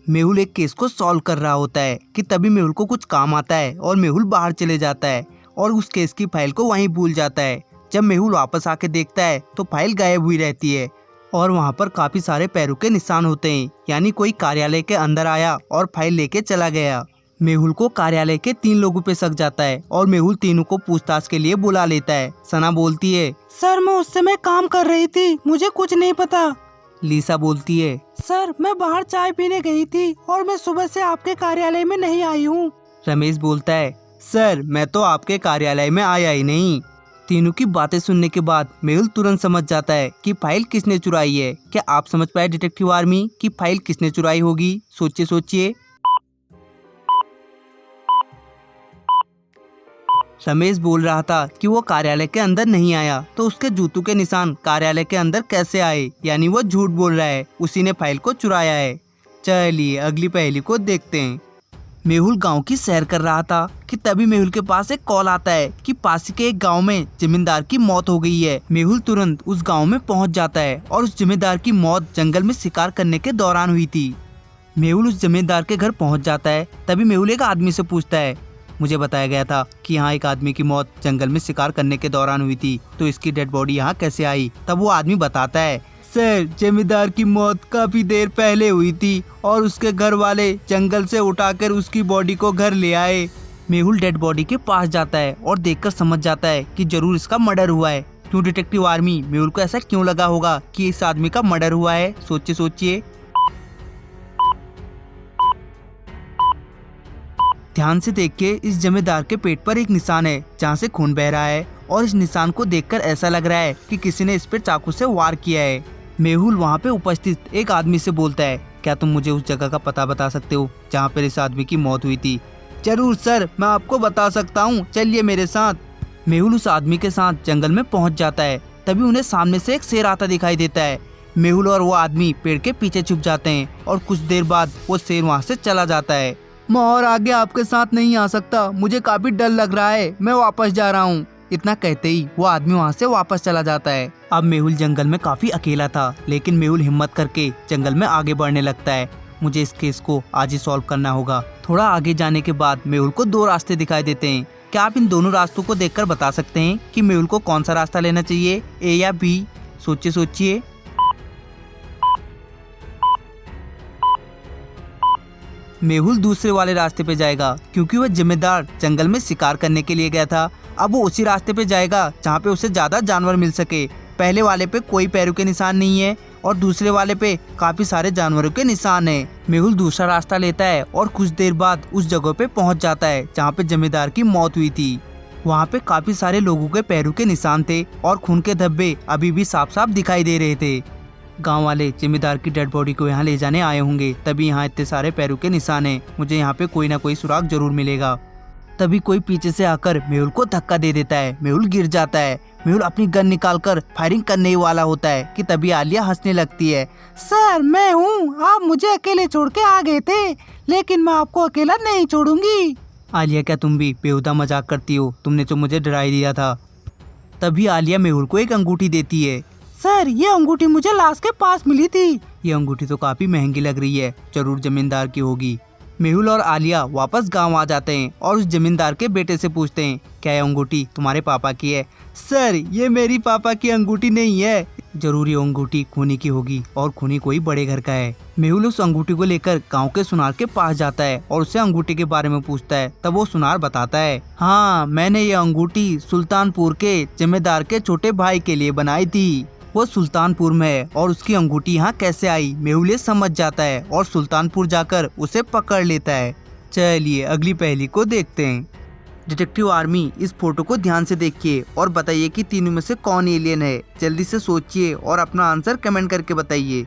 मेहुल एक केस को सॉल्व कर रहा होता है कि तभी मेहुल को कुछ काम आता है और मेहुल बाहर चले जाता है और उस केस की फाइल को वहीं भूल जाता है। जब मेहुल वापस आके देखता है तो फाइल गायब हुई रहती है और वहाँ पर काफी सारे पैरों के निशान होते हैं, यानी कोई कार्यालय के अंदर आया और फाइल लेके चला गया। मेहुल को कार्यालय के 3 लोगों पे शक जाता है और मेहुल तीनों को पूछताछ के लिए बुला लेता है। सना बोलती है, सर मैं उस समय काम कर रही थी, मुझे कुछ नहीं पता। लीसा बोलती है, सर मैं बाहर चाय पीने गई थी और मैं सुबह से आपके कार्यालय में नहीं आई हूँ। रमेश बोलता है, सर मैं तो आपके कार्यालय में आया ही नहीं। तीनों की बातें सुनने के बाद मेहुल तुरंत समझ जाता है कि फाइल किसने चुराई है। क्या आप समझ पाए डिटेक्टिव आर्मी कि फाइल किसने चुराई होगी? सोचिए सोचिए। रमेश बोल रहा था कि वो कार्यालय के अंदर नहीं आया, तो उसके जूतों के निशान कार्यालय के अंदर कैसे आए? यानी वो झूठ बोल रहा है, उसी ने फाइल को चुराया है। चलिए अगली पहेली को देखते हैं। मेहुल गांव की सैर कर रहा था कि तभी मेहुल के पास एक कॉल आता है कि पास के एक गांव में जमींदार की मौत हो गई है। मेहुल तुरंत उस गांव में पहुंच जाता है और उस जमींदार की मौत जंगल में शिकार करने के दौरान हुई थी। मेहुल उस जमींदार के घर पहुंच जाता है। तभी मेहुल एक आदमी से पूछता है, मुझे बताया गया था कि यहाँ एक आदमी की मौत जंगल में शिकार करने के दौरान हुई थी, तो इसकी डेड बॉडी यहाँ कैसे आई? तब वो आदमी बताता है, सर जमींदार की मौत काफी देर पहले हुई थी और उसके घर वाले जंगल से उठाकर उसकी बॉडी को घर ले आए। मेहुल डेड बॉडी के पास जाता है और देखकर समझ जाता है कि जरूर इसका मर्डर हुआ है। क्यों डिटेक्टिव आर्मी, मेहुल को ऐसा क्यों लगा होगा कि इस आदमी का मर्डर हुआ है? सोचिए सोचिए। ध्यान से देखिए, इस जमींदार के पेट पर एक निशान है जहाँ से खून बह रहा है और इस निशान को देखकर ऐसा लग रहा है कि किसी ने इस पर चाकू से वार किया है। मेहुल वहाँ पे उपस्थित एक आदमी से बोलता है, क्या तुम मुझे उस जगह का पता बता सकते हो जहाँ पर इस आदमी की मौत हुई थी? जरूर सर, मैं आपको बता सकता हूँ, चलिए मेरे साथ। मेहुल उस आदमी के साथ जंगल में पहुँच जाता है। तभी उन्हें सामने से एक शेर आता दिखाई देता है। मेहुल और वो आदमी पेड़ के पीछे छुप जाते हैं और कुछ देर बाद वो शेर वहाँ से चला जाता है। मैं और आगे आपके साथ नहीं आ सकता, मुझे काफी डर लग रहा है, मैं वापस जा रहा हूँ। इतना कहते ही वो आदमी वहाँ से वापस चला जाता है। अब मेहुल जंगल में काफी अकेला था, लेकिन मेहुल हिम्मत करके जंगल में आगे बढ़ने लगता है। मुझे इस केस को आज ही सॉल्व करना होगा। थोड़ा आगे जाने के बाद मेहुल को 2 रास्ते दिखाई देते हैं। क्या आप इन दोनों रास्तों को देखकर बता सकते हैं कि मेहुल को कौन सा रास्ता लेना चाहिए, ए या बी? सोचिए सोचिए। मेहुल दूसरे वाले रास्ते पे जाएगा क्योंकि वह जिम्मेदार जंगल में शिकार करने के लिए गया था। अब वो उसी रास्ते पे जाएगा जहाँ पे उसे ज्यादा जानवर मिल सके। पहले वाले पे कोई पैरों के निशान नहीं है और दूसरे वाले पे काफी सारे जानवरों के निशान है। मेहुल दूसरा रास्ता लेता है और कुछ देर बाद उस जगह पे पहुँच जाता है जहाँ पे जमींदार की मौत हुई थी। वहाँ पे काफी सारे लोगों के पैरों के निशान थे और खून के धब्बे अभी भी साफ साफ दिखाई दे रहे थे। गांव वाले जमींदार की डेड बॉडी को यहाँ ले जाने आए होंगे, तभी यहाँ इतने सारे पैरों के निशान हैं। मुझे यहाँ पे कोई ना कोई सुराग जरूर मिलेगा। तभी कोई पीछे से आकर मेहुल को धक्का दे देता है। मेहुल गिर जाता है। मेहुल अपनी गन निकालकर फायरिंग करने ही वाला होता है कि तभी आलिया हंसने लगती है, सर मैं हूँ, आप मुझे अकेले छोड़ के आ गए थे, लेकिन मैं आपको अकेला नहीं छोड़ूंगी। आलिया, क्या तुम भी बेहुदा मजाक करती हो? तुमने तो मुझे डरा ही दिया था। तभी आलिया मेहुल को एक अंगूठी देती है। सर ये अंगूठी मुझे लाश के पास मिली थी। ये अंगूठी तो काफी महंगी लग रही है, जरूर जमींदार की होगी। मेहुल और आलिया वापस गांव आ जाते हैं और उस जमींदार के बेटे से पूछते हैं, क्या ये अंगूठी तुम्हारे पापा की है? सर ये मेरी पापा की अंगूठी नहीं है, जरूर ये अंगूठी खूनी की होगी और खूनी कोई बड़े घर का है। मेहुल उस अंगूठी को लेकर गांव के सुनार के पास जाता है और उससे अंगूठी के बारे में पूछता है। तब वो सुनार बताता है, हाँ मैंने ये अंगूठी सुल्तानपुर के जमींदार के छोटे भाई के लिए बनाई थी। वो सुल्तानपुर में है और उसकी अंगूठी यहाँ कैसे आई? मेहुल समझ जाता है और सुल्तानपुर जाकर उसे पकड़ लेता है। चलिए अगली पहेली को देखते हैं। डिटेक्टिव आर्मी, इस फोटो को ध्यान से देखिए और बताइए कि तीनों में से कौन एलियन है। जल्दी से सोचिए और अपना आंसर कमेंट करके बताइए।